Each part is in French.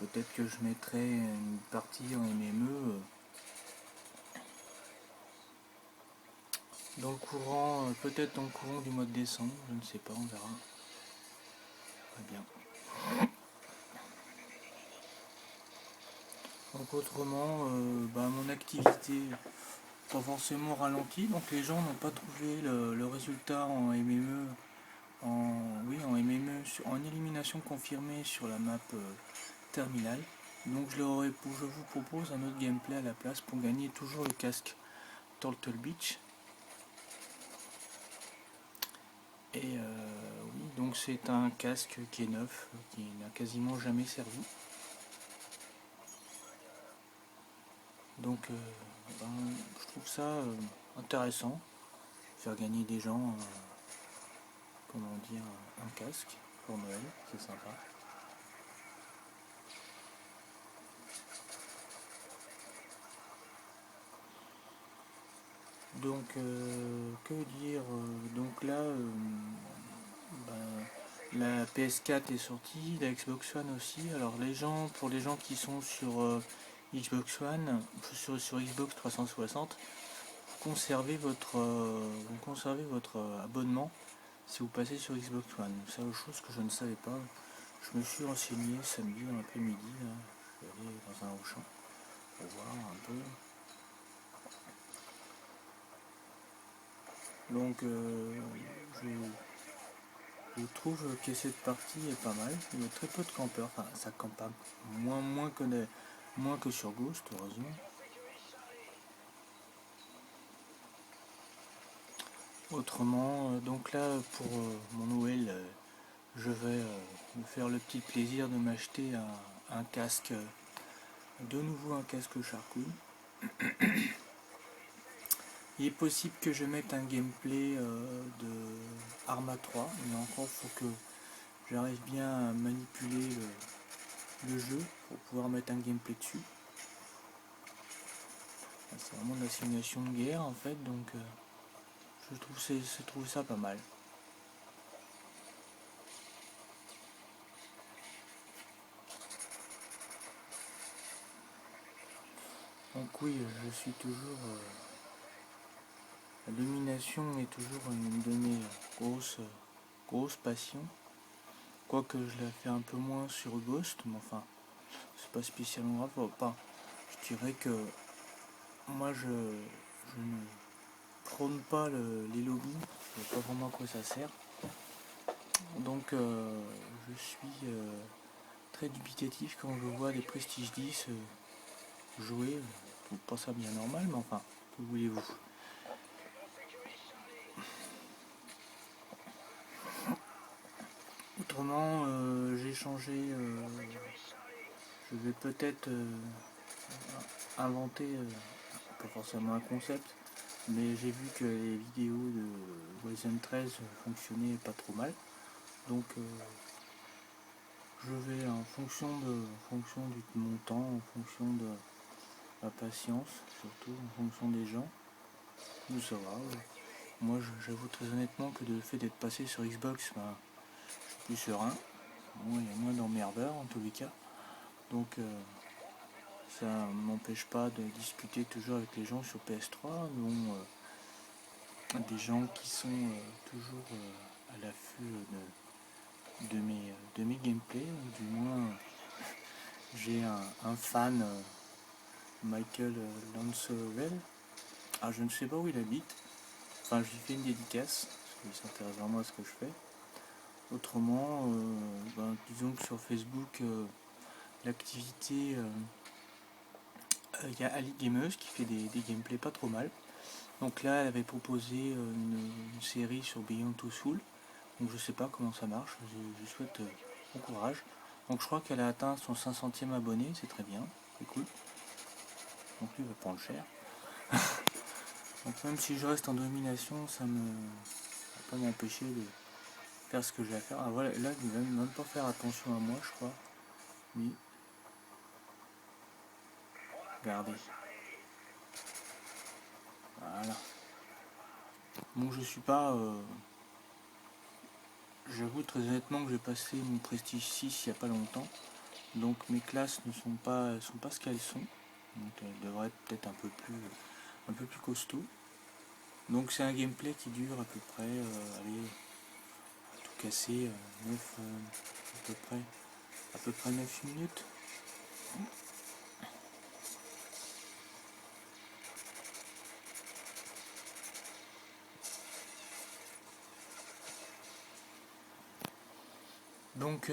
Peut-être que je mettrai une partie en MME dans le courant, peut-être dans le courant du mois de décembre, je ne sais pas, on verra. Très bien. Donc autrement, mon activité pas forcément ralentie, donc les gens n'ont pas trouvé le résultat en MME, en MME, en élimination confirmée sur la map terminale. Donc je vous propose un autre gameplay à la place pour gagner toujours le casque Turtle Beach. Et oui, donc c'est un casque qui est neuf, qui n'a quasiment jamais servi. Donc je trouve ça intéressant, faire gagner des gens, comment dire, un casque pour Noël, c'est sympa. Donc que dire, donc là la PS4 est sortie, la Xbox One aussi. Alors pour les gens qui sont sur Xbox One, sur Xbox 360, vous conservez votre abonnement si vous passez sur Xbox One. C'est autre chose que je ne savais pas. Je me suis renseigné samedi dans l'après-midi. Je vais aller dans un Auchan pour voir un peu. Donc je trouve que cette partie est pas mal. Il y a très peu de campeurs. Enfin, ça campe pas moins que sur Ghost, heureusement. Autrement, donc là pour mon Noël, je vais me faire le petit plaisir de m'acheter un casque, de nouveau un casque Charcoon. Il est possible que je mette un gameplay de Arma 3, mais encore faut que j'arrive bien à manipuler le jeu pour pouvoir mettre un gameplay dessus. C'est vraiment de la simulation de guerre en fait, donc je trouve ça pas mal. Donc oui, je suis toujours... la domination est toujours une de mes grosses passions. Quoique je la fais un peu moins sur Ghost, mais enfin, c'est pas spécialement grave. Enfin, je dirais que moi je ne prône pas les lobbies, je sais pas vraiment à quoi ça sert. Donc je suis très dubitatif quand je vois des Prestige 10 jouer. Je trouve pas ça bien normal, mais enfin, que voulez-vous? Autrement, j'ai changé. Je vais peut-être inventer, pas forcément un concept, mais j'ai vu que les vidéos de Ryzen 13 fonctionnaient pas trop mal. Donc je vais en fonction du mon temps, en fonction de ma patience, surtout en fonction des gens. Mais ça va. Moi j'avoue très honnêtement que le fait d'être passé sur Xbox, je suis plus serein. Bon, il y a moins d'emmerdeurs en tous les cas. Donc ça m'empêche pas de discuter toujours avec les gens sur PS3, dont des gens qui sont toujours à l'affût de mes gameplays, ou du moins j'ai un fan, Michael Lancerel. Ah, je ne sais pas où il habite, enfin je lui fais une dédicace, parce qu'il s'intéresse vraiment à ce que je fais. Autrement, disons que sur Facebook, l'activité, il y a Ali Gameuse qui fait des gameplays pas trop mal. Donc là, elle avait proposé une série sur Beyond Two Souls. Donc je sais pas comment ça marche, je souhaite bon courage. Donc je crois qu'elle a atteint son 500e abonné, c'est très bien, c'est cool. Donc lui va prendre cher. Donc même si je reste en domination, ça va pas m'empêcher de faire ce que j'ai à faire. Ah voilà, là il va même pas faire attention à moi, je crois. Oui. Regardez. Voilà. Bon, je suis pas... J'avoue très honnêtement que j'ai passé mon Prestige 6 il n'y a pas longtemps. Donc mes classes ne sont pas ce qu'elles sont. Donc elles devraient être peut-être un peu plus costaud. Donc c'est un gameplay qui dure à peu près, allez, tout casser, 9, à peu près 9 minutes. Donc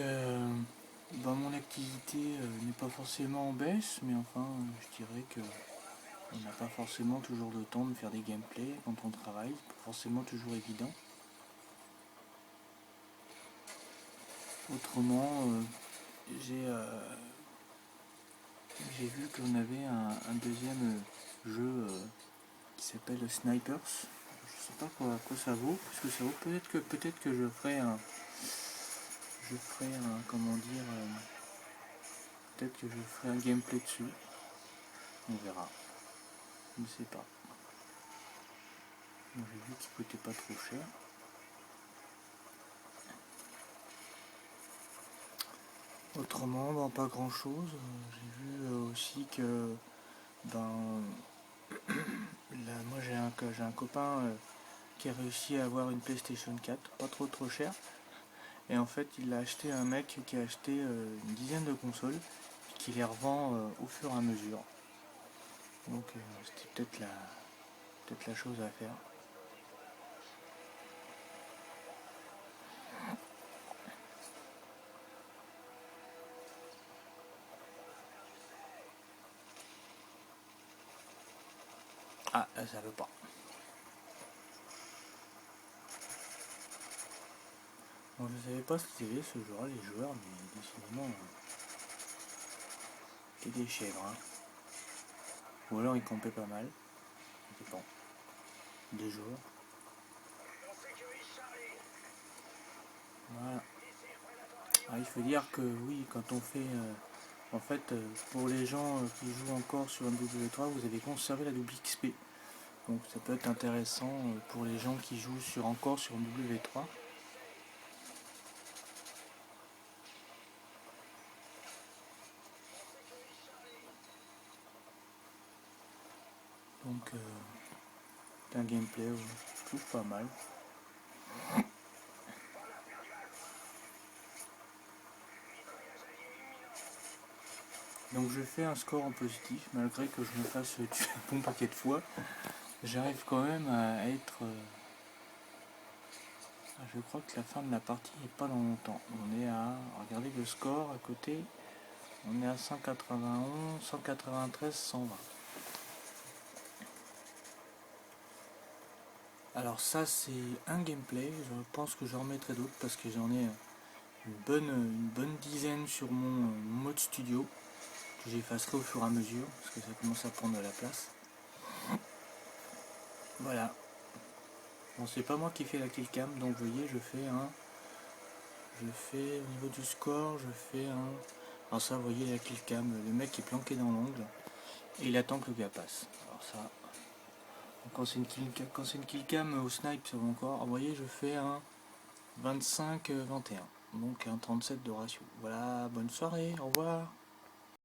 mon activité n'est pas forcément en baisse, mais enfin je dirais que on n'a pas forcément toujours le temps de faire des gameplays quand on travaille, pas forcément toujours évident. Autrement, j'ai vu qu'on avait un deuxième jeu qui s'appelle Snipers. Je sais pas à quoi ça vaut, parce que ça vaut peut-être que je ferai un comment dire peut-être que je ferai un gameplay dessus. On verra. Je ne sais pas. Moi j'ai vu qu'il coûtait pas trop cher. Autrement, pas grand chose. J'ai vu aussi que ben là, moi j'ai un copain qui a réussi à avoir une PlayStation 4, pas trop cher. Et en fait, il a acheté un mec qui a acheté une dizaine de consoles et qui les revend au fur et à mesure. Donc c'était peut-être la chose à faire. Ah, là, ça veut pas. Bon, je savais pas ce qu'ils avaient ce jour-là, les joueurs, mais décidément, c'était des chèvres. Hein. Ou alors ils campaient pas mal. Ça dépend. Des joueurs. Voilà. Alors, il faut dire que oui, quand on fait. En fait, pour les gens qui jouent encore sur MW3, vous avez conservé la double XP. Donc ça peut être intéressant pour les gens qui jouent encore sur MW3. Donc c'est un gameplay, je trouve pas mal. Donc je fais un score en positif, malgré que je me fasse tuer un bon paquet de fois. J'arrive quand même à être... je crois que la fin de la partie n'est pas dans longtemps. On est à... Regardez le score à côté. On est à 191, 193, 120. Alors ça c'est un gameplay, je pense que j'en remettrai d'autres parce que j'en ai une bonne dizaine sur mon mode studio que j'effacerai au fur et à mesure parce que ça commence à prendre de la place. Voilà. Bon, c'est pas moi qui fais la killcam, donc vous voyez je fais au niveau du score, je fais un... Alors ça vous voyez la killcam, le mec est planqué dans l'angle et il attend que le gars passe. Alors ça, quand c'est une killcam au snipe ça va encore. Alors, vous voyez je fais un 25-21, donc un 37 de ratio. Voilà, bonne soirée, au revoir.